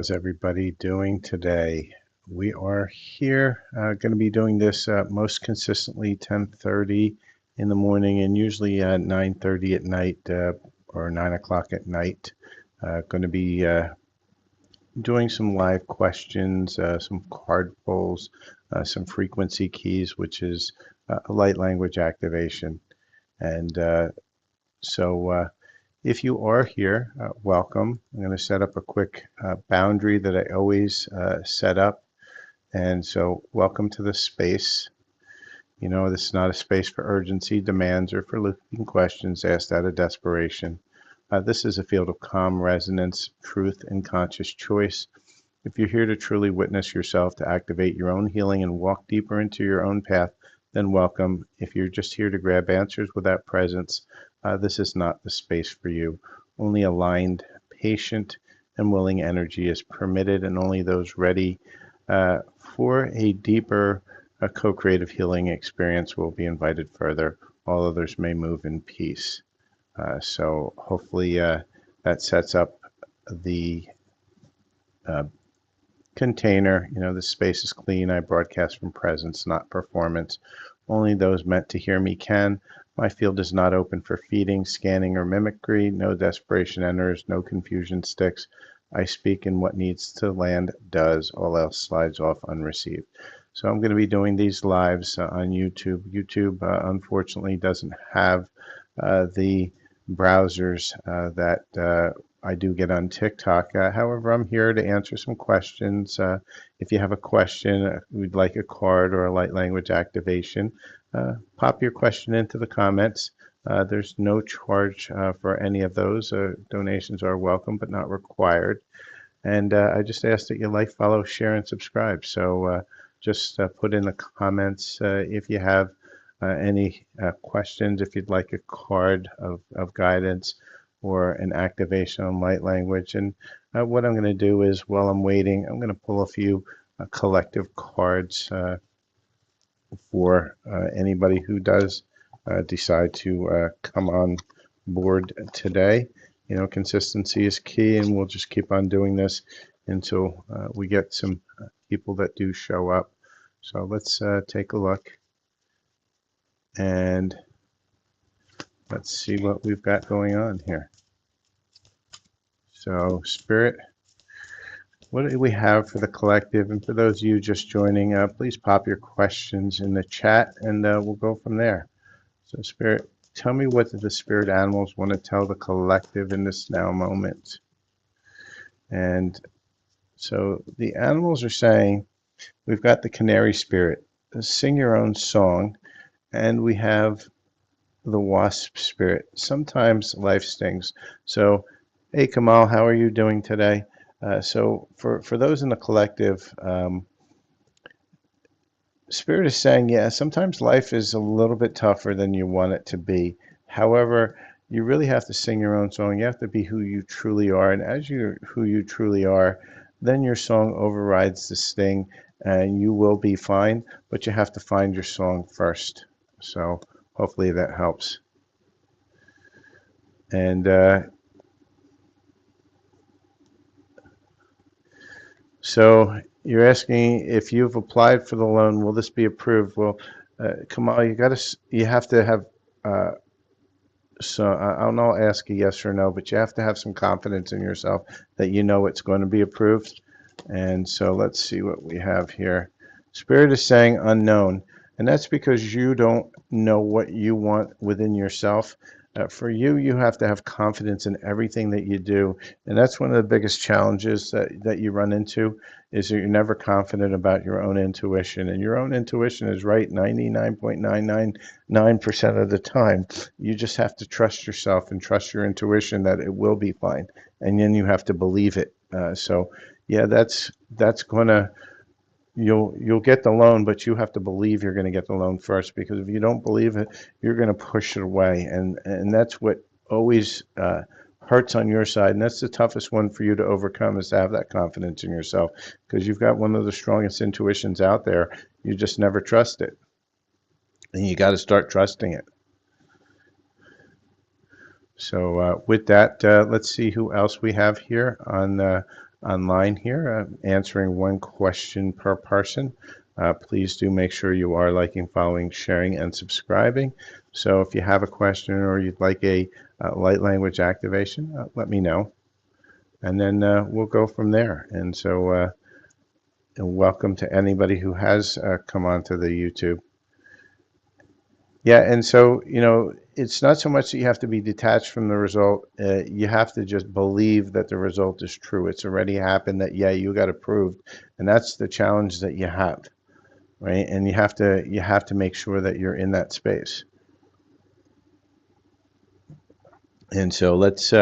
How's everybody doing today? We are here going to be doing this most consistently 10:30 in the morning and usually 9:30 at night or 9 o'clock at night. Going to be doing some live questions, some card pulls, some frequency keys, which is a light language activation. And if you are here, welcome. I'm going to set up a quick boundary that I always set up. And so, welcome to the space. You know, this is not a space for urgency, demands, or for leading questions asked out of desperation. This is a field of calm resonance, truth, and conscious choice. If you're here to truly witness yourself, to activate your own healing and walk deeper into your own path, then welcome. If you're just here to grab answers without presence, this is not the space for you. Only aligned, patient, and willing energy is permitted, and only those ready for a deeper co-creative healing experience will be invited further. All others may move in peace. So hopefully that sets up the container. You know, the space is clean. I broadcast from presence, not performance. Only those meant to hear me can. My field is not open for feeding, scanning, or mimicry. No desperation enters, no confusion sticks. I speak, and what needs to land does. All else slides off unreceived. So I'm going to be doing these lives on YouTube. YouTube, unfortunately, doesn't have the browsers that I do get on TikTok. However, I'm here to answer some questions. If you have a question, we'd like a card or a light language activation, pop your question into the comments. There's no charge for any of those. Donations are welcome but not required. And I just ask that you like, follow, share, and subscribe. So just put in the comments if you have any questions, if you'd like a card of guidance or an activation on light language. And what I'm going to do is, while I'm waiting, I'm going to pull a few collective cards for anybody who does decide to come on board today. You know, consistency is key, and we'll just keep on doing this until we get some people that do show up. So let's take a look and let's see what we've got going on here. So, Spirit, what do we have for the collective? And for those of you just joining, please pop your questions in the chat and we'll go from there. So, Spirit, tell me what the spirit animals want to tell the collective in this now moment. And so the animals are saying, we've got the canary spirit, sing your own song, and we have the wasp spirit. Sometimes life stings. So, hey Kamal, how are you doing today? So for those in the collective, Spirit is saying, yeah, sometimes life is a little bit tougher than you want it to be. However, you really have to sing your own song. You have to be who you truly are. And as you're who you truly are, then your song overrides the sting and you will be fine. But you have to find your song first. So hopefully that helps. And so you're asking if you've applied for the loan, will this be approved? Well, Kamal, you have to have. So I'll not ask a yes or no, but you have to have some confidence in yourself that you know it's going to be approved. And so let's see what we have here. Spirit is saying unknown, and that's because you don't know what you want within yourself. For you, you have to have confidence in everything that you do. And that's one of the biggest challenges that you run into is that you're never confident about your own intuition. And your own intuition is right 99.999% of the time. You just have to trust yourself and trust your intuition that it will be fine. And then you have to believe it. So yeah, that's gonna you'll get the loan, but you have to believe you're going to get the loan first, because if you don't believe it, you're going to push it away, and that's what always hurts on your side, and that's the toughest one for you to overcome, is to have that confidence in yourself, because you've got one of the strongest intuitions out there. You just never trust it, and you got to start trusting it. So with that, let's see who else we have here on online here, answering one question per person. Please do make sure you are liking, following, sharing, and subscribing. So if you have a question or you'd like a light language activation, let me know. And then we'll go from there. And so and welcome to anybody who has come onto the YouTube. Yeah, and so, it's not so much that you have to be detached from the result. You have to just believe that the result is true. It's already happened, that, yeah, you got approved. And that's the challenge that you have, right? And you have to make sure that you're in that space. And so let's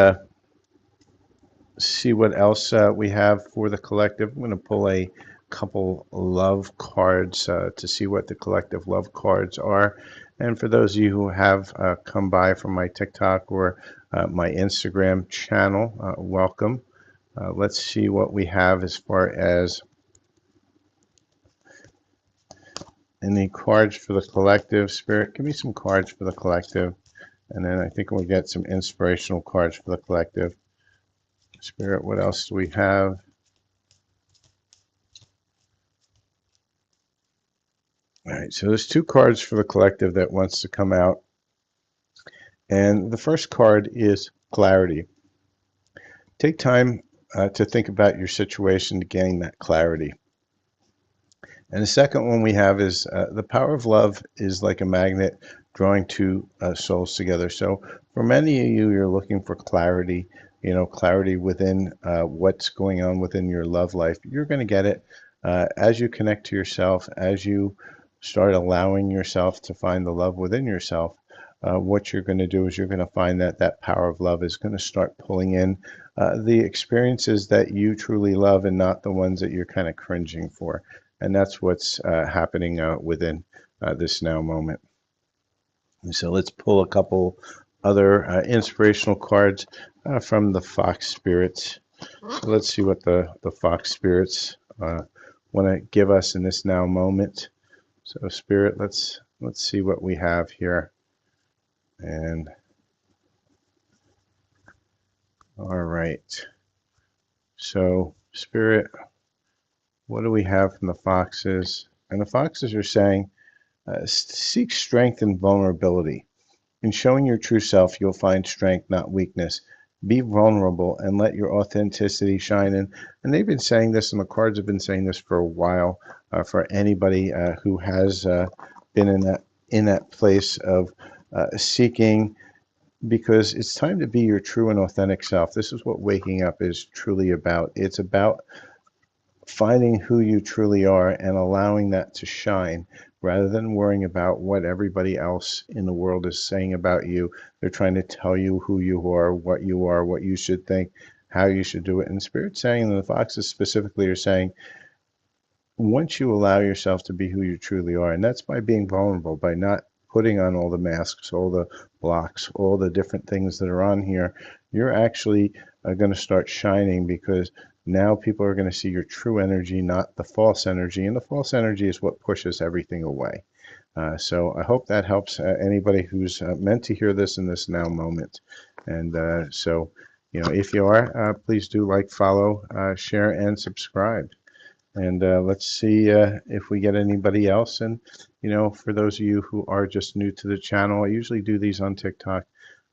see what else we have for the collective. I'm going to pull a couple love cards to see what the collective love cards are. And for those of you who have come by from my TikTok or my Instagram channel, welcome. Let's see what we have as far as any cards for the collective. Spirit, give me some cards for the collective. And then I think we'll get some inspirational cards for the collective. Spirit, what else do we have? All right, so there's two cards for the collective that wants to come out. And the first card is clarity. Take time to think about your situation to gain that clarity. And the second one we have is the power of love is like a magnet drawing two souls together. So for many of you, you're looking for clarity, clarity within what's going on within your love life. You're going to get it as you connect to yourself, as you start allowing yourself to find the love within yourself. What you're going to do is you're going to find that that power of love is going to start pulling in the experiences that you truly love and not the ones that you're kind of cringing for. And that's what's happening within this now moment. And so let's pull a couple other inspirational cards from the Fox Spirits. So let's see what the Fox Spirits want to give us in this now moment. So Spirit, let's see what we have here. And all right. So Spirit, what do we have from the Foxes? And the Foxes are saying, seek strength and vulnerability. In showing your true self, you'll find strength, not weakness. Be vulnerable and let your authenticity shine. And they've been saying this, and the cards have been saying this for a while. For anybody who has been in that place of seeking, because it's time to be your true and authentic self. This is what waking up is truly about. It's about finding who you truly are and allowing that to shine rather than worrying about what everybody else in the world is saying about you. They're trying to tell you who you are, what you should think, how you should do it. And Spirit's saying, and the Foxes specifically are saying, once you allow yourself to be who you truly are, and that's by being vulnerable, by not putting on all the masks, all the blocks, all the different things that are on here, you're actually going to start shining, because now people are going to see your true energy, not the false energy. And the false energy is what pushes everything away. So I hope that helps anybody who's meant to hear this in this now moment. And so, if you are, please do like, follow, share, and subscribe. And let's see if we get anybody else. And, for those of you who are just new to the channel, I usually do these on TikTok.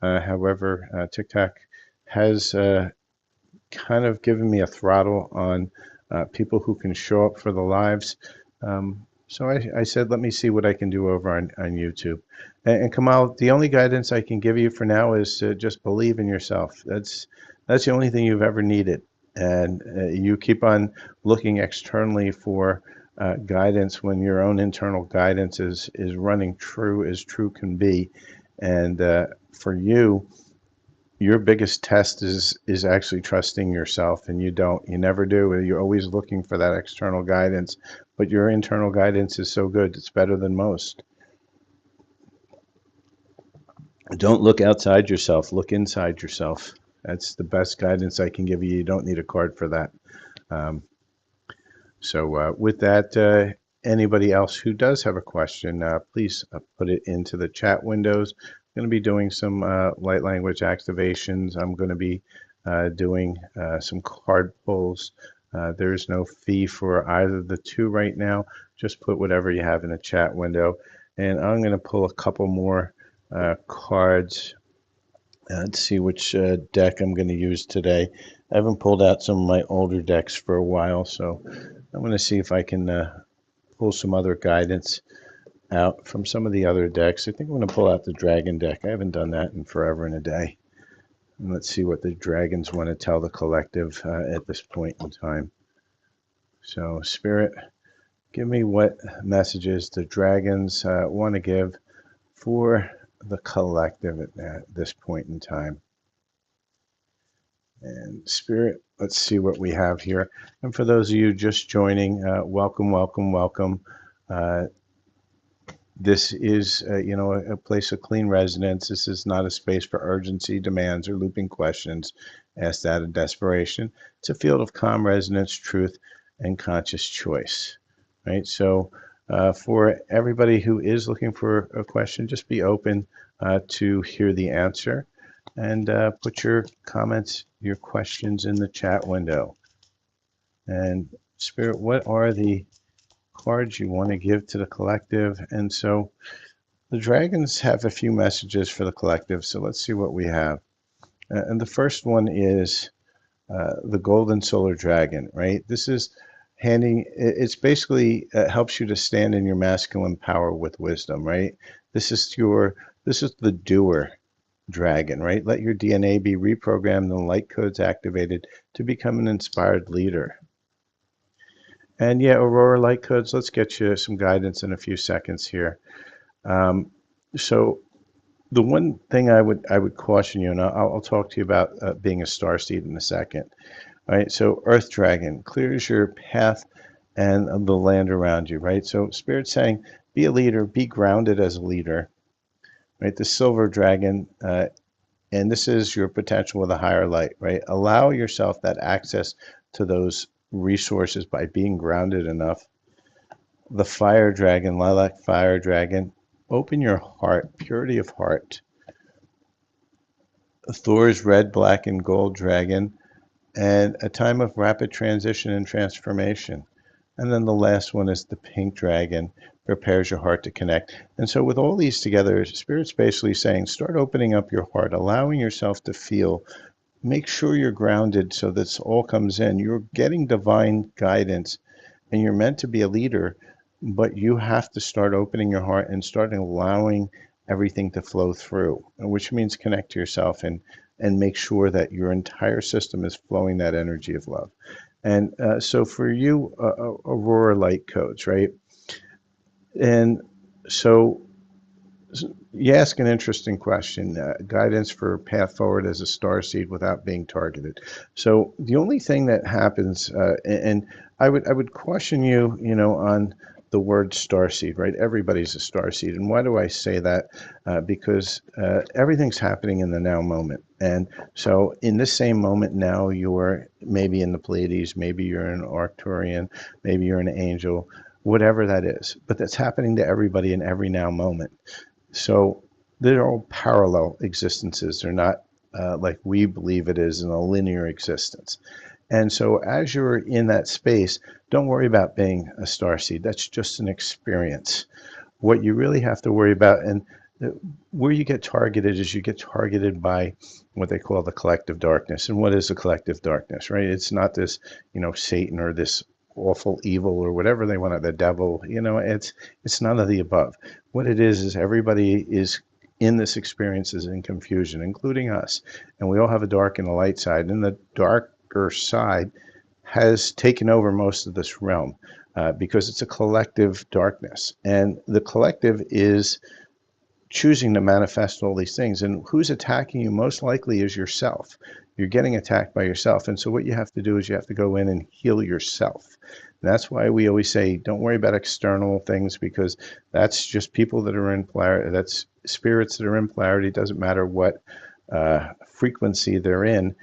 However, TikTok has kind of given me a throttle on people who can show up for the lives. So I said, let me see what I can do over on YouTube. And Kamal, the only guidance I can give you for now is to just believe in yourself. That's the only thing you've ever needed. And you keep on looking externally for guidance when your own internal guidance is running true as true can be. And for you, your biggest test is actually trusting yourself, and you never do. You're always looking for that external guidance, but your internal guidance is so good, it's better than most. Don't look outside yourself, look inside yourself. That's the best guidance I can give you. You don't need a card for that. So with that, anybody else who does have a question, please put it into the chat windows. I'm going to be doing some light language activations. I'm going to be doing some card pulls. There's no fee for either of the two right now. Just put whatever you have in the chat window. And I'm going to pull a couple more cards. Let's see which deck I'm going to use today. I haven't pulled out some of my older decks for a while, so I'm going to see if I can pull some other guidance out from some of the other decks. I think I'm going to pull out the Dragon deck. I haven't done that in forever and a day. And let's see what the dragons want to tell the collective at this point in time. So, Spirit, give me what messages the dragons want to give for the collective at this point in time. And Spirit, let's see what we have here. And for those of you just joining, welcome, welcome, welcome. This is, a place of clean resonance. This is not a space for urgency, demands, or looping questions asked out of desperation. It's a field of calm resonance, truth, and conscious choice, right? So for everybody who is looking for a question, just be open to hear the answer and put your comments, your questions in the chat window. And Spirit, what are the cards you want to give to the collective? And so the dragons have a few messages for the collective, so let's see what we have. And the first one is the golden solar dragon, right? This is it's basically helps you to stand in your masculine power with wisdom, right? This is the doer dragon, right? Let your DNA be reprogrammed and light codes activated to become an inspired leader. And yeah, Aurora Light Codes, let's get you some guidance in a few seconds here. So the one thing I would caution you, and I'll talk to you about being a starseed in a second. All right, so Earth Dragon clears your path and the land around you, right? So Spirit's saying, be a leader, be grounded as a leader, right? The Silver Dragon, and this is your potential with a higher light, right? Allow yourself that access to those resources by being grounded enough. The Fire Dragon, Lilac Fire Dragon, open your heart, purity of heart. Thor's Red, Black, and Gold Dragon, and a time of rapid transition and transformation. And then the last one is the Pink Dragon, prepares your heart to connect. And so with all these together, Spirit's basically saying, start opening up your heart, allowing yourself to feel. Make sure you're grounded so this all comes in. You're getting divine guidance and you're meant to be a leader, but you have to start opening your heart and start allowing everything to flow through, which means connect to yourself and make sure that your entire system is flowing that energy of love. And so for you, Aurora Light Codes, right? And so you ask an interesting question, guidance for path forward as a starseed without being targeted. So the only thing that happens, and I would caution you, on the word starseed, right? Everybody's a starseed. And why do I say that? Because everything's happening in the now moment. And so in this same moment now, you're maybe in the Pleiades, maybe you're an Arcturian, maybe you're an angel, whatever that is. But that's happening to everybody in every now moment. So they're all parallel existences. They're not like we believe it is in a linear existence. And so as you're in that space, don't worry about being a starseed. That's just an experience. What you really have to worry about, and where you get targeted is you get targeted by what they call the collective darkness. And what is the collective darkness, right? It's not this, Satan or this awful evil or whatever they want, the devil, it's none of the above. What it is everybody is in this experience is in confusion, including us. And we all have a dark and a light side, and the darker side has taken over most of this realm because it's a collective darkness. And the collective is choosing to manifest all these things. And who's attacking you most likely is yourself. You're getting attacked by yourself. And so what you have to do is you have to go in and heal yourself. And that's why we always say, don't worry about external things, because that's just people that are in polarity. That's spirits that are in polarity. It doesn't matter what frequency they're in.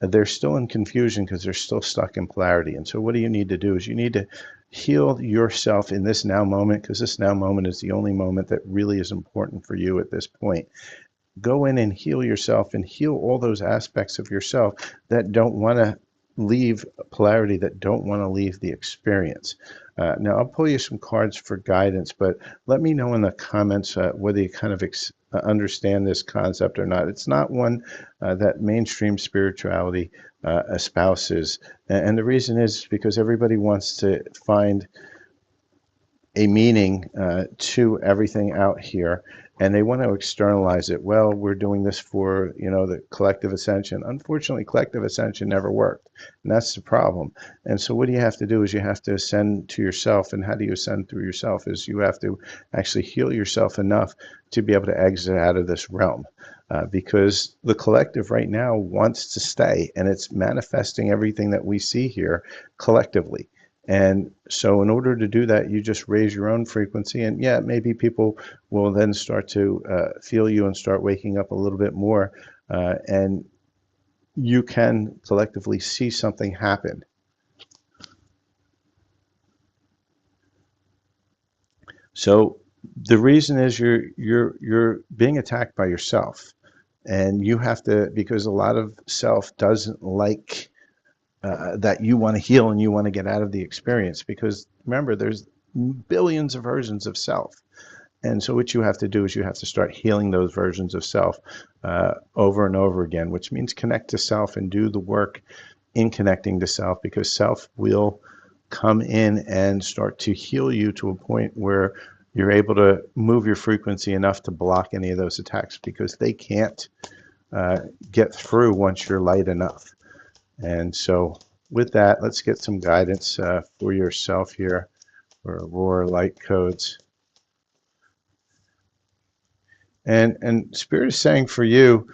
They're still in confusion because they're still stuck in polarity. And so what do you need to do is you need to heal yourself in this now moment, because this now moment is the only moment that really is important for you at this point. go in and heal yourself and heal all those aspects of yourself that don't want to leave polarity, that don't want to leave the experience. Now, I'll pull you some cards for guidance, but let me know in the comments whether you kind of understand this concept or not. It's not one that mainstream spirituality espouses. And the reason is because everybody wants to find a meaning to everything out here, and they want to externalize it. Well, we're doing this for, the collective ascension. Unfortunately, collective ascension never worked, and that's the problem. And so what you have to do is you have to ascend to yourself. And how do you ascend through yourself? Is you have to actually heal yourself enough to be able to exit out of this realm. Because the collective right now wants to stay, and it's manifesting everything that we see here collectively. And so in order to do that, you just raise your own frequency. And yeah, maybe people will then start to feel you and start waking up a little bit more. And you can collectively see something happen. So the reason is you're being attacked by yourself. And you have to, because a lot of self doesn't like that you want to heal and you want to get out of the experience, because remember, there's billions of versions of self. And so what you have to do is you have to start healing those versions of self over and over again, which means connect to self and do the work in connecting to self, because self will come in and start to heal you to a point where you're able to move your frequency enough to block any of those attacks, because they can't get through once you're light enough. And so with that, let's get some guidance for yourself here for Aurora Light Codes. And Spirit is saying for you,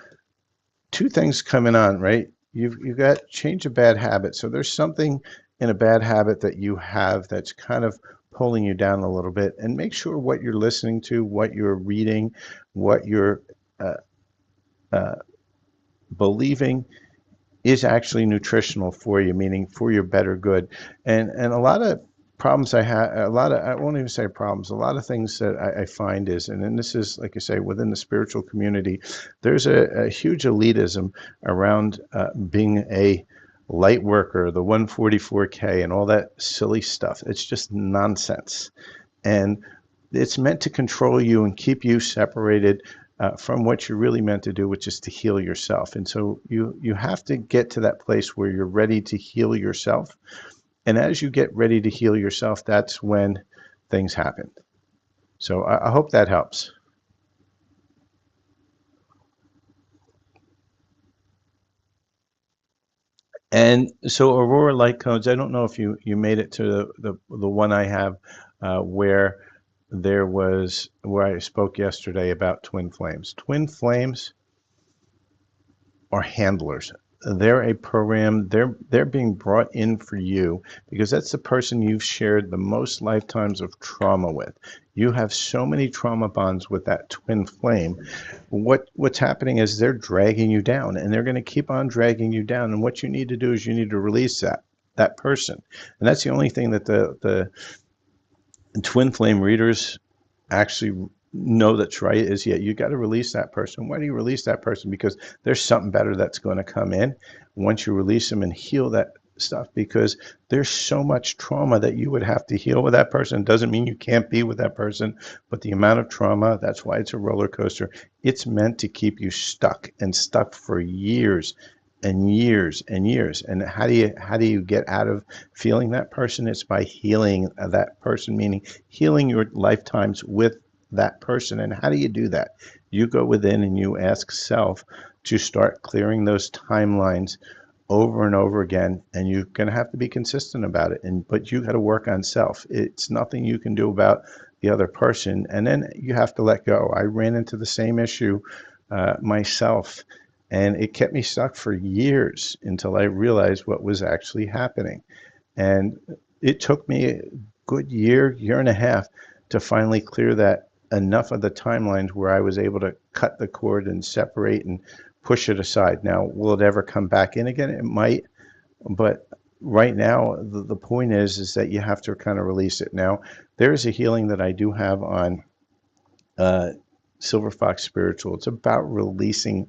two things coming on, right? You've got change a bad habit. So there's something in a bad habit that you have that's kind of pulling you down a little bit. And make sure what you're listening to, what you're reading, what you're believing is actually nutritional for you, meaning for your better good. And a lot of problems I have, I won't even say problems, a lot of things that I find is, and this is, like I say, within the spiritual community, there's a huge elitism around being a light worker, the 144K and all that silly stuff. It's just nonsense. And it's meant to control you and keep you separated from what you're really meant to do, which is to heal yourself. And so you have to get to that place where you're ready to heal yourself. And as you get ready to heal yourself, that's when things happen. So I hope that helps. And so Aurora Light Codes, I don't know if you made it to the one I have where where I spoke yesterday about twin flames. Twin flames are handlers. They're a program. They're being brought in for you because that's the person you've shared the most lifetimes of trauma with. You have so many trauma bonds with that twin flame. What's happening is they're dragging you down, and they're going to keep on dragging you down. And what you need to do is you need to release that person. And that's the only thing that the twin flame readers actually know that's right, is you got to release that person. Why do you release that person? Because there's something better that's going to come in once you release them and heal that stuff, because there's so much trauma that you would have to heal with that person. Doesn't mean you can't be with that person, but the amount of trauma, that's why it's a roller coaster. It's meant to keep you stuck and stuck for years and years and years. And how do you get out of feeling that person? It's by healing that person, meaning healing your lifetimes with that person. And how do you do that? You go within and you ask self to start clearing those timelines over and over again, and you're going to have to be consistent about it. But you got to work on self. It's nothing you can do about the other person. And then you have to let go. I ran into the same issue myself, and it kept me stuck for years until I realized what was actually happening. And it took me a good year and a half to finally clear that enough of the timelines where I was able to cut the cord and separate and push it aside. Now, will it ever come back in again? It might, but right now the point is that you have to kind of release it. Now, there is a healing that I do have on Silver Fox Spiritual. It's about releasing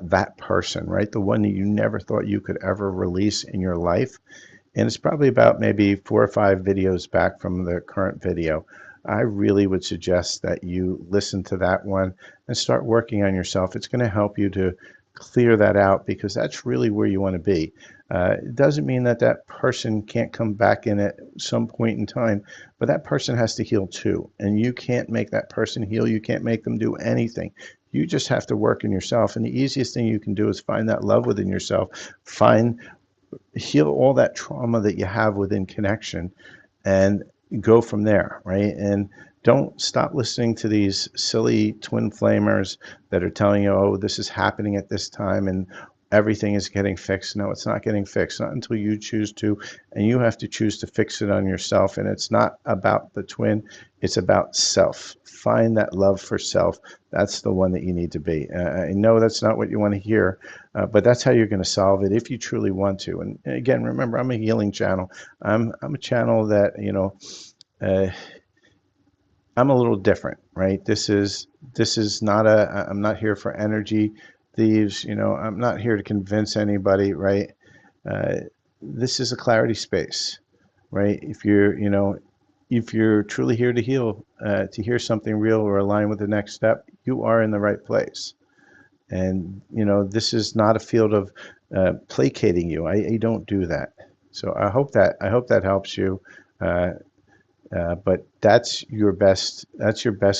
that person, right? The one that you never thought you could ever release in your life. And it's probably about maybe 4 or 5 videos back from the current video. I really would suggest that you listen to that one and start working on yourself. It's going to help you to clear that out, because that's really where you want to be. It doesn't mean that that person can't come back in at some point in time, but that person has to heal too. And you can't make that person heal. You can't make them do anything. You just have to work in yourself. And the easiest thing you can do is find that love within yourself. Heal all that trauma that you have within connection, and go from there, right? And don't stop listening to these silly twin flamers that are telling you, oh, this is happening at this time and everything is getting fixed. No, it's not getting fixed, not until you choose to, and you have to choose to fix it on yourself. And it's not about the twin, it's about self. Find that love for self. That's the one that you need to be. I know that's not what you want to hear, but that's how you're going to solve it if you truly want to. And again, remember, I'm a healing channel. I'm a channel that, uh, I'm a little different, right? This is not I'm not here for energy thieves. I'm not here to convince anybody, right? Uh, this is a clarity space, right? If you're truly here to heal, to hear something real or align with the next step, you are in the right place. And this is not a field of placating you. I don't do that. So I hope that helps you. Uh, but that's your best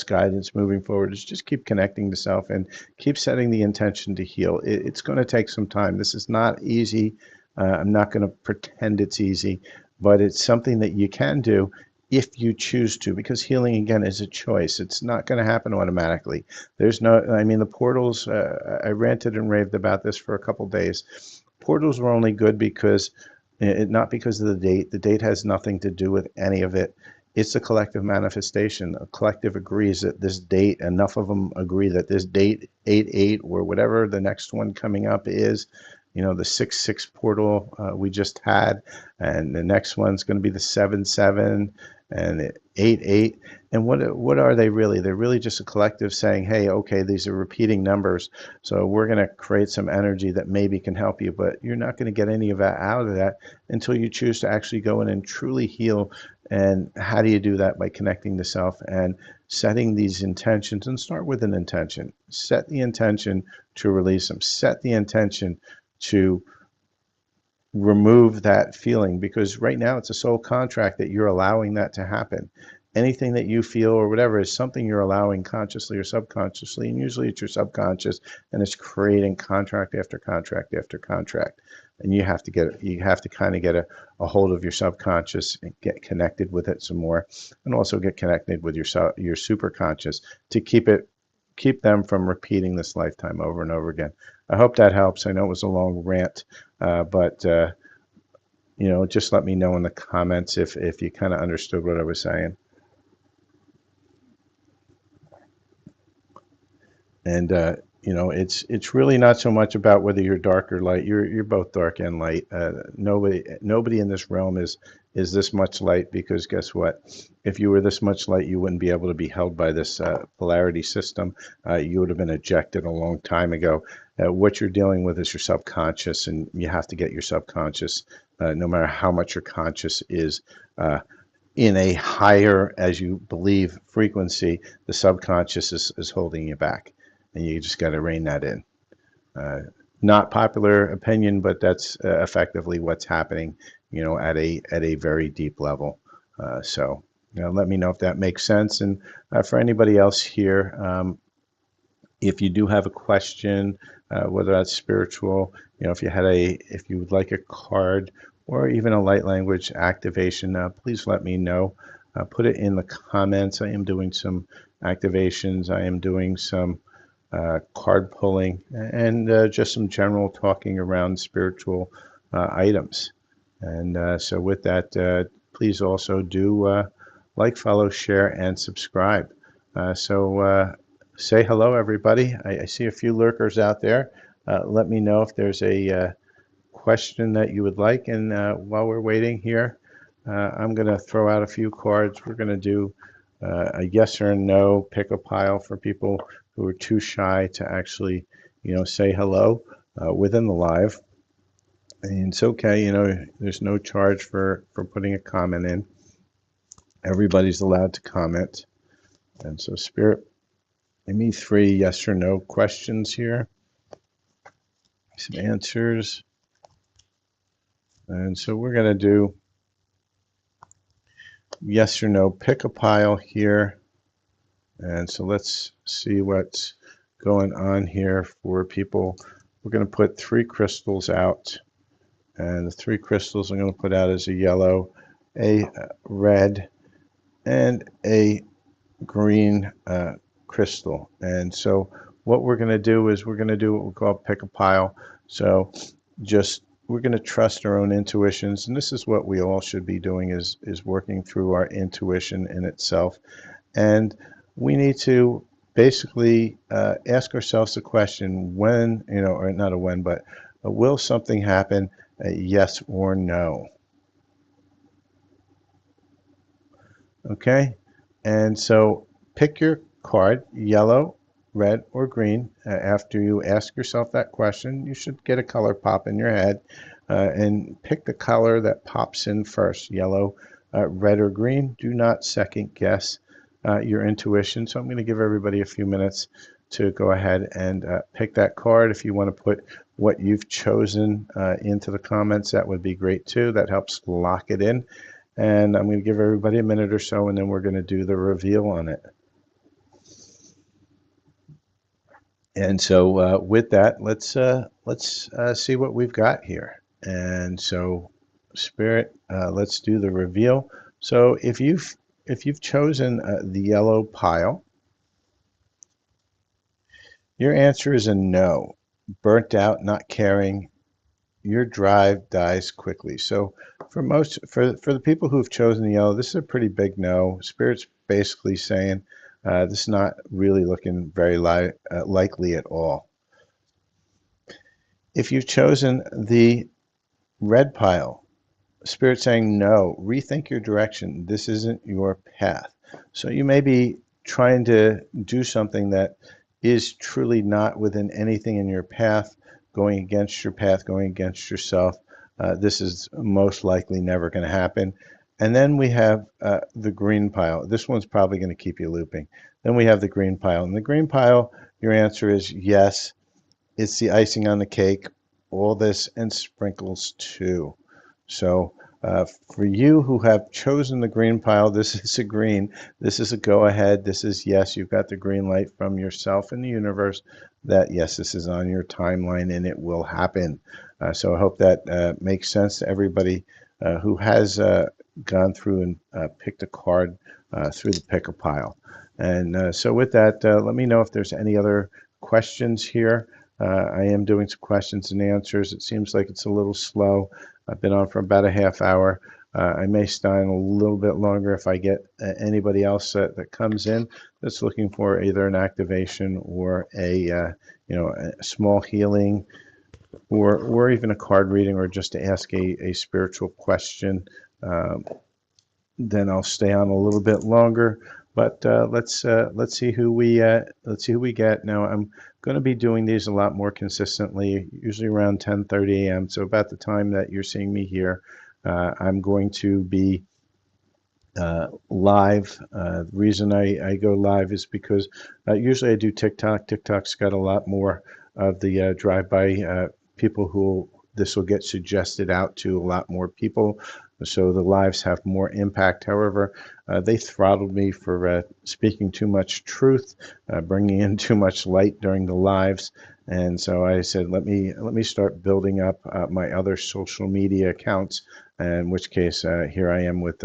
guidance moving forward, is just keep connecting to self and keep setting the intention to heal. It's going to take some time. This is not easy. I'm not going to pretend it's easy, but it's something that you can do if you choose to, because healing, again, is a choice. It's not going to happen automatically. There's no, I mean, the portals, I ranted and raved about this for a couple days. Portals were only good because not because of the date. The date has nothing to do with any of it. It's a collective manifestation. A collective agrees that this date, enough of them agree that this date, 8/8, or whatever the next one coming up is, the 6/6 portal we just had, and the next one's going to be the 7/7 and the 8/8. And what are they really? They're really just a collective saying, hey, okay, these are repeating numbers, so we're going to create some energy that maybe can help you, but you're not going to get any of that out of that until you choose to actually go in and truly heal. And how do you do that? By connecting to self and setting these intentions. And start with an intention. Set the intention to release them. Set the intention to remove that feeling, because right now it's a soul contract that you're allowing that to happen. Anything that you feel or whatever is something you're allowing consciously or subconsciously, and usually it's your subconscious, and it's creating contract after contract after contract. And you have to kind of get a hold of your subconscious and get connected with it some more, and also get connected with your superconscious to keep them from repeating this lifetime over and over again. I hope that helps. I know it was a long rant, but just let me know in the comments if you kind of understood what I was saying. And it's really not so much about whether you're dark or light. You're both dark and light. Nobody in this realm is this much light, because guess what? If you were this much light, you wouldn't be able to be held by this polarity system. You would have been ejected a long time ago. What you're dealing with is your subconscious, and you have to get your subconscious, no matter how much your conscious is. In a higher, as you believe, frequency, the subconscious is holding you back, and you just got to rein that in. Uh, Not popular opinion, but that's effectively what's happening, at a very deep level. So, let me know if that makes sense. And for anybody else here, if you do have a question, whether that's spiritual, if you would like a card or even a light language activation, please let me know. Put it in the comments. I am doing some activations. I am doing some card pulling, and just some general talking around spiritual items. And so with that, please also do like, follow, share, and subscribe. So say hello, everybody. I see a few lurkers out there. Let me know if there's a question that you would like. And while we're waiting here, I'm going to throw out a few cards. We're going to do a yes or no pick a pile for people who are too shy to actually, say hello within the live. And it's okay, there's no charge for putting a comment in. Everybody's allowed to comment. And so, Spirit, give me 3 yes or no questions here, some answers. And so we're going to do yes or no, pick a pile here. And so let's see what's going on here for people. We're going to put 3 crystals out. And the 3 crystals I'm going to put out is a yellow, a red, and a green crystal. And so what we're going to do is we're going to do what we call pick a pile. So just we're going to trust our own intuitions, and this is what we all should be doing, is working through our intuition in itself. And we need to basically ask ourselves the question, when, or not a when, but will something happen, yes or no? Okay, and so pick your card, yellow, red, or green. After you ask yourself that question, you should get a color pop in your head, and pick the color that pops in first, yellow, red, or green. Do not second guess your intuition. So I'm going to give everybody a few minutes to go ahead and pick that card. If you want to put what you've chosen into the comments, that would be great too. That helps lock it in. And I'm going to give everybody a minute or so, and then we're going to do the reveal on it. And so with that, let's see what we've got here. And so, Spirit, let's do the reveal. So if you've chosen the yellow pile, your answer is a no. Burnt out, not caring. Your drive dies quickly. So for the people who've chosen the yellow, this is a pretty big no. Spirit's basically saying this is not really looking very likely at all. If you've chosen the red pile, Spirit saying no, rethink your direction. This isn't your path. So you may be trying to do something that is truly not within anything in your path, going against your path, going against yourself. This is most likely never going to happen. And then we have the green pile. This one's probably going to keep you looping. Then we have the green pile. And the green pile, your answer is yes. It's the icing on the cake. All this and sprinkles too. So for you who have chosen the green pile, this is a green. This is a go ahead. This is yes, you've got the green light from yourself and the universe that yes, this is on your timeline and it will happen. So I hope that makes sense to everybody who has gone through and picked a card through the pick a pile. And so with that, let me know if there's any other questions here. I am doing some questions and answers. It seems like it's a little slow. I've been on for about a half hour. I may stay on a little bit longer if I get anybody else that comes in that's looking for either an activation or a small healing, or even a card reading, or just to ask a spiritual question. Then I'll stay on a little bit longer. But let's see who we get. Now I'm going to be doing these a lot more consistently, usually around 10:30 a.m. So about the time that you're seeing me here, I'm going to be live. The reason I go live is because usually I do TikTok. TikTok's got a lot more of the drive-by people who this will get suggested out to a lot more people. So the lives have more impact. However, they throttled me for speaking too much truth, bringing in too much light during the lives. And so I said, let me start building up my other social media accounts. In which case, here I am with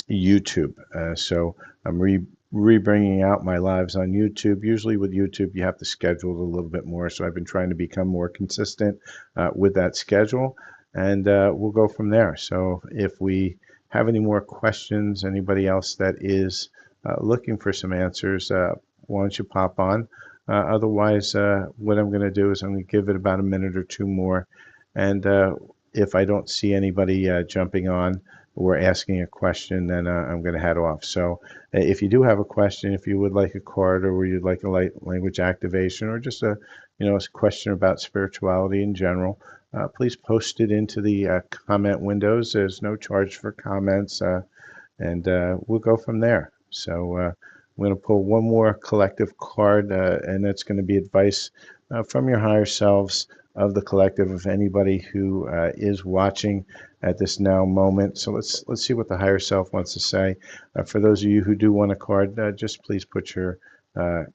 YouTube. So I'm re-bringing out my lives on YouTube. Usually with YouTube, you have to schedule it a little bit more. So I've been trying to become more consistent with that schedule. And we'll go from there. So if we have any more questions, anybody else that is looking for some answers, why don't you pop on? Otherwise, what I'm going to do is I'm going to give it about a minute or two more. And if I don't see anybody jumping on, or asking a question, then I'm going to head off. So if you do have a question, if you would like a card, or you'd like a light language activation, or just a question about spirituality in general, please post it into the comment windows. There's no charge for comments, and we'll go from there. So I'm going to pull one more collective card, and that's going to be advice from your higher selves of the collective, of anybody who is watching at this now moment. So let's see what the higher self wants to say. For those of you who do want a card, just please put your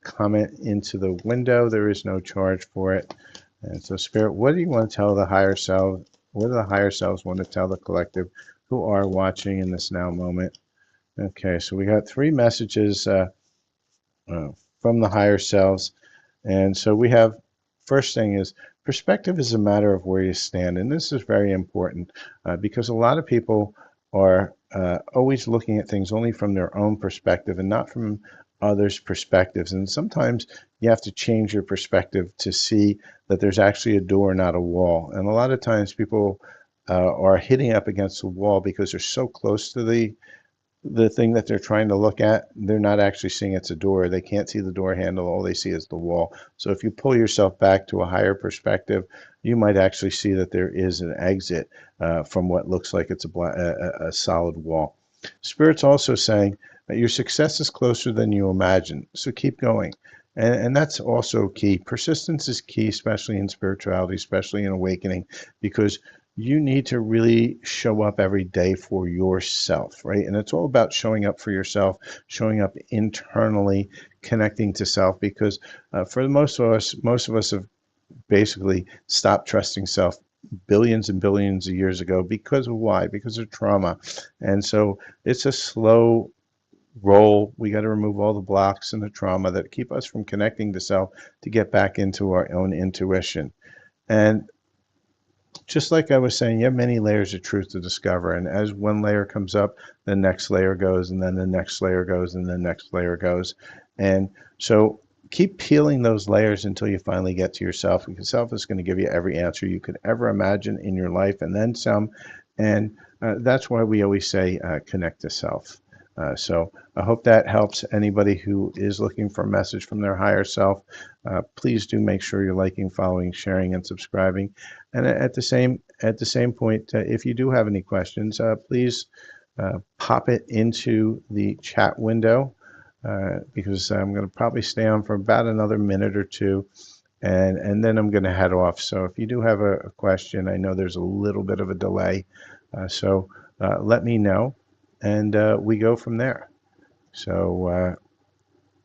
comment into the window. There is no charge for it. And so, Spirit, what do you want to tell the higher self? What do the higher selves want to tell the collective who are watching in this now moment? Okay, so we got three messages uh, from the higher selves. And so we have, first thing is, perspective is a matter of where you stand. And this is very important because a lot of people are always looking at things only from their own perspective and not from others' perspectives. And sometimes you have to change your perspective to see that there's actually a door, not a wall. And a lot of times people are hitting up against the wall because they're so close to the thing that they're trying to look at. They're not actually seeing it's a door. They can't see the door handle. All they see is the wall. So if you pull yourself back to a higher perspective, you might actually see that there is an exit from what looks like it's a solid wall. Spirit's also saying that your success is closer than you imagine. So keep going. And that's also key. Persistence is key, especially in spirituality, especially in awakening, because you need to really show up every day for yourself, right? And it's all about showing up for yourself, showing up internally, connecting to self, because for most of us have basically stopped trusting self billions and billions of years ago. Because of why? Because of trauma. And so it's a slow roll. We got to remove all the blocks and the trauma that keep us from connecting to self to get back into our own intuition. And just like I was saying, you have many layers of truth to discover. And as one layer comes up, the next layer goes, and then the next layer goes, and the next layer goes. And so keep peeling those layers until you finally get to yourself, because self is going to give you every answer you could ever imagine in your life, and then some. And that's why we always say connect to self. So I hope that helps anybody who is looking for a message from their higher self. Please do make sure you're liking, following, sharing, and subscribing. And at the same point, if you do have any questions, please pop it into the chat window because I'm going to probably stay on for about another minute or two, and then I'm going to head off. So if you do have a question, I know there's a little bit of a delay, so let me know, and we go from there. So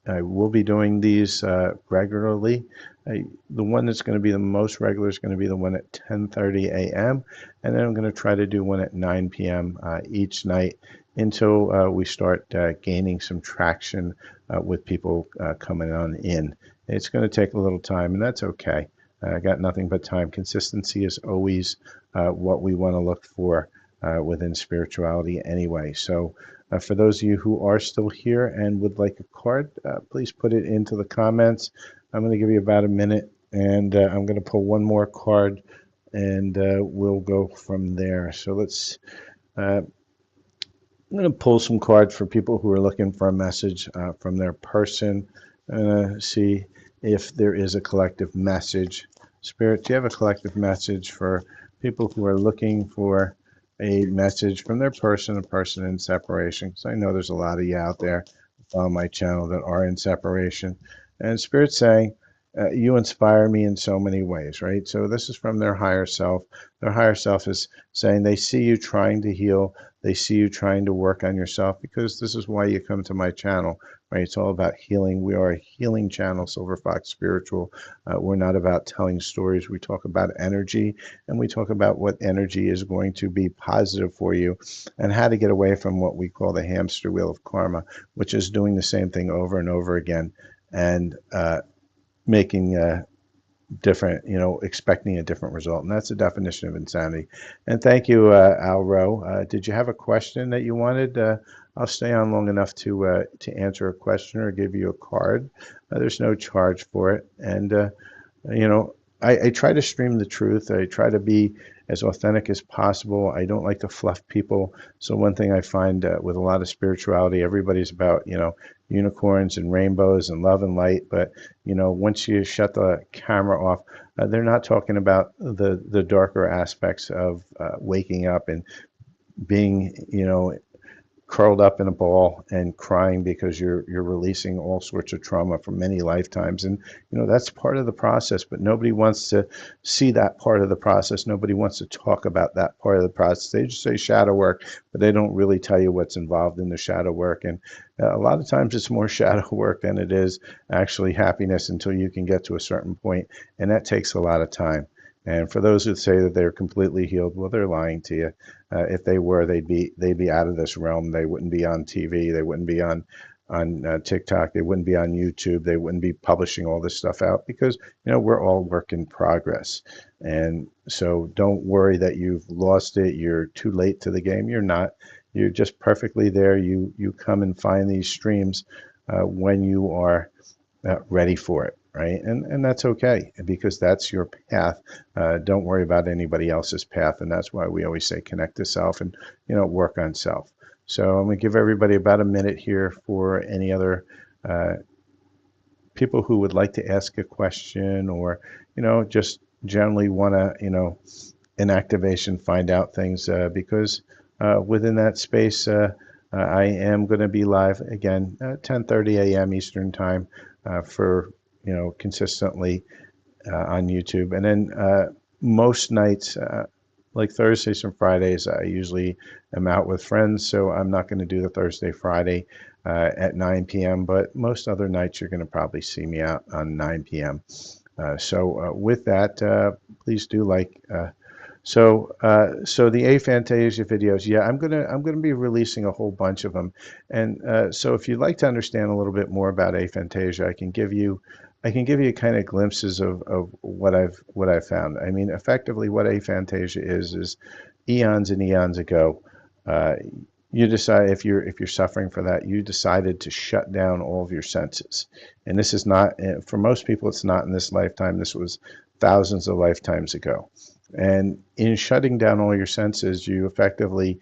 I will be doing these regularly. The one that's going to be the most regular is going to be the one at 10:30 a.m. And then I'm going to try to do one at 9 p.m. Each night until we start gaining some traction with people coming on in. It's going to take a little time, and that's okay. I got nothing but time. Consistency is always what we want to look for within spirituality anyway. So for those of you who are still here and would like a card, please put it into the comments. I'm going to give you about a minute, and I'm going to pull one more card, and we'll go from there. So I'm going to pull some cards for people who are looking for a message from their person, and see if there is a collective message. Spirit, do you have a collective message for people who are looking for a message from their person, a person in separation? Because I know there's a lot of you out there on my channel that are in separation. And Spirit's saying, you inspire me in so many ways, right? So this is from their higher self. Their higher self is saying they see you trying to heal. They see you trying to work on yourself, because this is why you come to my channel, right? It's all about healing. We are a healing channel, Silver Fox Spiritual. We're not about telling stories. We talk about energy, and we talk about what energy is going to be positive for you, and how to get away from what we call the hamster wheel of karma, which is doing the same thing over and over again, and making different, expecting a different result. And that's the definition of insanity. And thank you, Al Rowe. Did you have a question that you wanted? I'll stay on long enough to answer a question or give you a card. There's no charge for it. And, I try to stream the truth. I try to be as authentic as possible. I don't like to fluff people. So one thing I find with a lot of spirituality, everybody's about, unicorns and rainbows and love and light. But, once you shut the camera off, they're not talking about the darker aspects of waking up and being, curled up in a ball and crying because you're releasing all sorts of trauma from many lifetimes. And that's part of the process, but nobody wants to see that part of the process. Nobody wants to talk about that part of the process. They just say shadow work, but they don't really tell you what's involved in the shadow work. And a lot of times it's more shadow work than it is actually happiness until you can get to a certain point, and that takes a lot of time. And for those who say that they're completely healed, well, they're lying to you. If they were, they'd be out of this realm. They wouldn't be on TV. They wouldn't be on TikTok. They wouldn't be on YouTube. They wouldn't be publishing all this stuff out because we're all work in progress. And so don't worry that you've lost it. You're too late to the game. You're not. You're just perfectly there. You come and find these streams when you are ready for it, right? And that's okay because that's your path. Don't worry about anybody else's path, and that's why we always say connect to self and work on self. So I'm going to give everybody about a minute here for any other uh, people who would like to ask a question or just generally want to an activation, find out things because within that space. I am going to be live again at 10:30 a.m. Eastern time for consistently on YouTube, and then most nights, like Thursdays and Fridays, I usually am out with friends, so I'm not going to do the Thursday Friday at 9 p.m. But most other nights, you're going to probably see me out on 9 p.m. So with that, please do like. So the aphantasia videos, yeah, I'm gonna be releasing a whole bunch of them, and so if you'd like to understand a little bit more about aphantasia, I can give you kind of glimpses of what I've found. I mean, effectively, what aphantasia is eons and eons ago. Uh, you decide if you're suffering for that, you decided to shut down all of your senses, and this is not for most people. It's not in this lifetime. This was thousands of lifetimes ago. And in shutting down all your senses, you effectively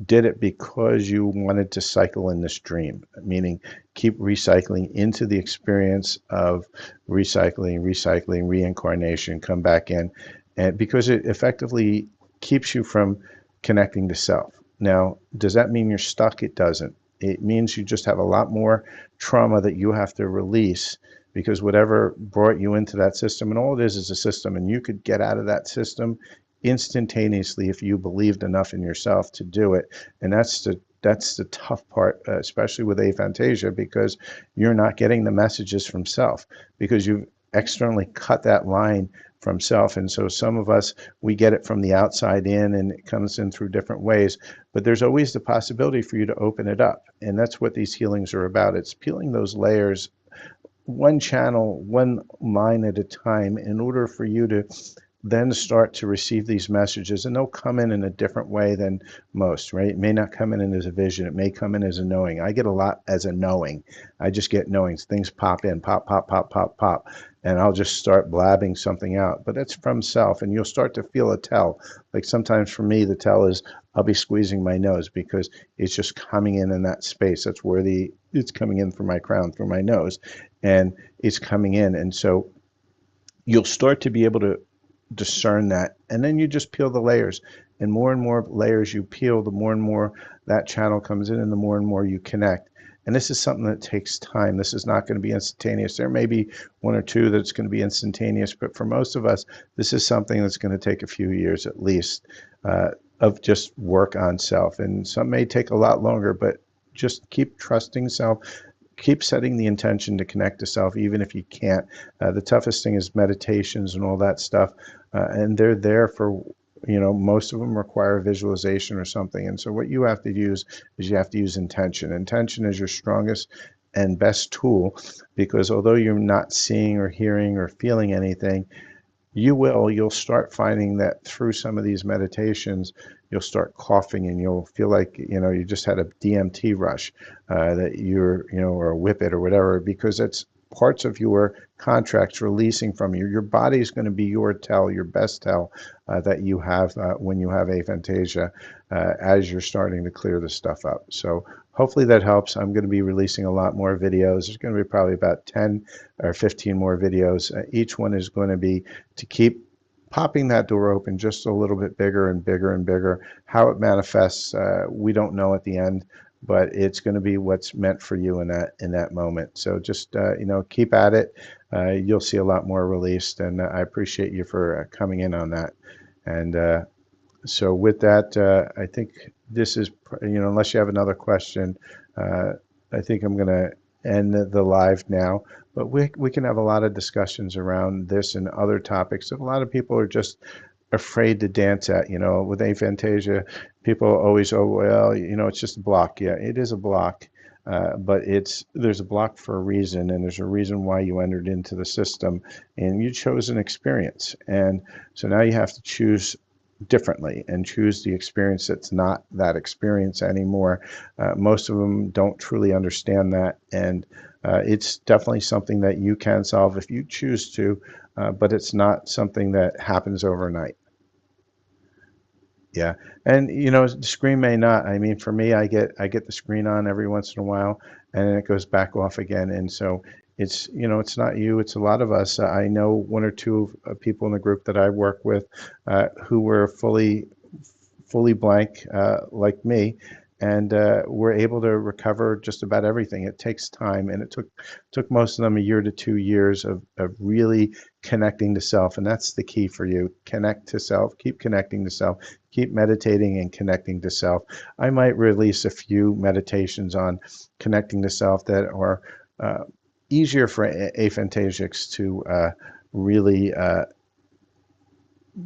did it because you wanted to cycle in this dream, meaning keep recycling into the experience of recycling, reincarnation, come back in, and because it effectively keeps you from connecting to self. Now, does that mean you're stuck? It doesn't. It means you just have a lot more trauma that you have to release because whatever brought you into that system, and all it is a system, and you could get out of that system instantaneously if you believed enough in yourself to do it. And that's the tough part, especially with aphantasia, because you're not getting the messages from self because you've externally cut that line from self. And so some of us, we get it from the outside in and it comes in through different ways, but there's always the possibility for you to open it up. And that's what these healings are about. It's peeling those layers one channel, one line at a time in order for you to then start to receive these messages, and they'll come in a different way than most, right? It may not come in as a vision. It may come in as a knowing. I get a lot as a knowing. I just get knowings. Things pop in, pop, pop, pop, pop, pop, and I'll just start blabbing something out. But it's from self, and you'll start to feel a tell. Like sometimes for me, the tell is I'll be squeezing my nose because it's just coming in that space. That's where it's coming in through my crown, through my nose, and it's coming in. And so you'll start to be able to discern that, and then you just peel the layers, and more layers you peel, the more and more that channel comes in and the more and more you connect. And this is something that takes time. This is not going to be instantaneous. There may be one or two that's going to be instantaneous, but for most of us, this is something that's going to take a few years at least of just work on self. And some may take a lot longer, but just keep trusting self. Keep setting the intention to connect to self, even if you can't. The toughest thing is meditations and all that stuff, and they're there for, most of them require visualization or something. And so what you have to use is you have to use intention. Intention is your strongest and best tool because although you're not seeing or hearing or feeling anything, you'll start finding that through some of these meditations, you'll start coughing and you'll feel like, you just had a DMT rush, that or a whippet or whatever, because it's parts of your contracts releasing from you. Your body is going to be your tell, your best tell that you have when you have aphantasia as you're starting to clear this stuff up. So hopefully that helps. I'm going to be releasing a lot more videos. There's going to be probably about 10 or 15 more videos. Each one is going to be to keep popping that door open just a little bit bigger and bigger and bigger. How it manifests, we don't know at the end, but it's going to be what's meant for you in that moment. So just keep at it. You'll see a lot more released, and I appreciate you for coming in on that. And so with that, I think this is, unless you have another question, I think I'm going to end the live now. But we can have a lot of discussions around this and other topics that a lot of people are just afraid to dance at. With aphantasia, people always, oh, well, it's just a block. Yeah, it is a block. But there's a block for a reason, and there's a reason why you entered into the system, and you chose an experience. And so now you have to choose differently and choose the experience that's not that experience anymore. Most of them don't truly understand that, and it's definitely something that you can solve if you choose to, but it's not something that happens overnight. Yeah, and the screen may not. I mean, for me, I get the screen on every once in a while, and then it goes back off again. And so it's not you. It's a lot of us. I know one or two people in the group that I work with who were fully blank, like me, and were able to recover just about everything. It takes time, and it took most of them a year to 2 years of really connecting to self, and that's the key for you. Connect to self. Keep connecting to self. Keep meditating and connecting to self. I might release a few meditations on connecting to self that are easier for aphantasics to really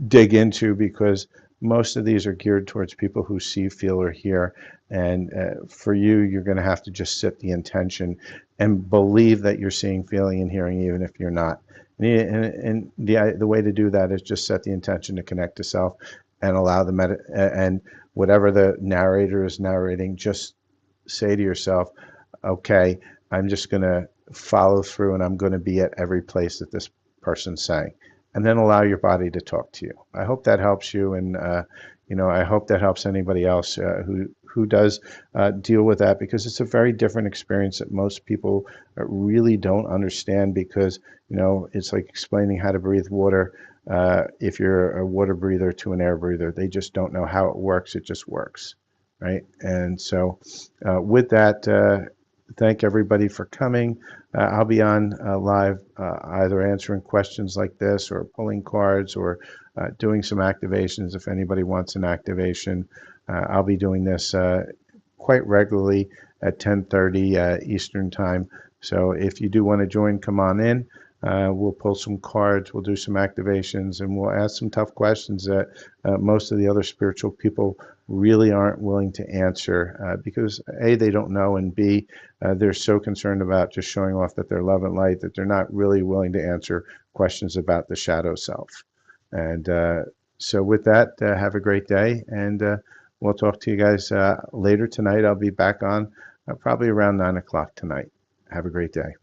dig into, because most of these are geared towards people who see, feel, or hear. And for you, you're going to have to just set the intention and believe that you're seeing, feeling, and hearing, even if you're not. And the way to do that is just set the intention to connect to self and allow and whatever the narrator is narrating, just say to yourself, okay, I'm just going to follow through, and I'm going to be at every place that this person's saying, and then allow your body to talk to you. I hope that helps you, and I hope that helps anybody else who does deal with that, because it's a very different experience that most people really don't understand, because it's like explaining how to breathe water. If you're a water breather to an air breather, they just don't know how it works. It just works, right? And so with that, thank everybody for coming. I'll be on live, either answering questions like this, or pulling cards, or doing some activations if anybody wants an activation. I'll be doing this quite regularly at 10:30 Eastern time. So if you do want to join, come on in. We'll pull some cards, we'll do some activations, and we'll ask some tough questions that most of the other spiritual people really aren't willing to answer, because A, they don't know, and B, they're so concerned about just showing off that they're love and light that they're not really willing to answer questions about the shadow self. And so with that, have a great day, and we'll talk to you guys later tonight. I'll be back on probably around 9 o'clock tonight. Have a great day.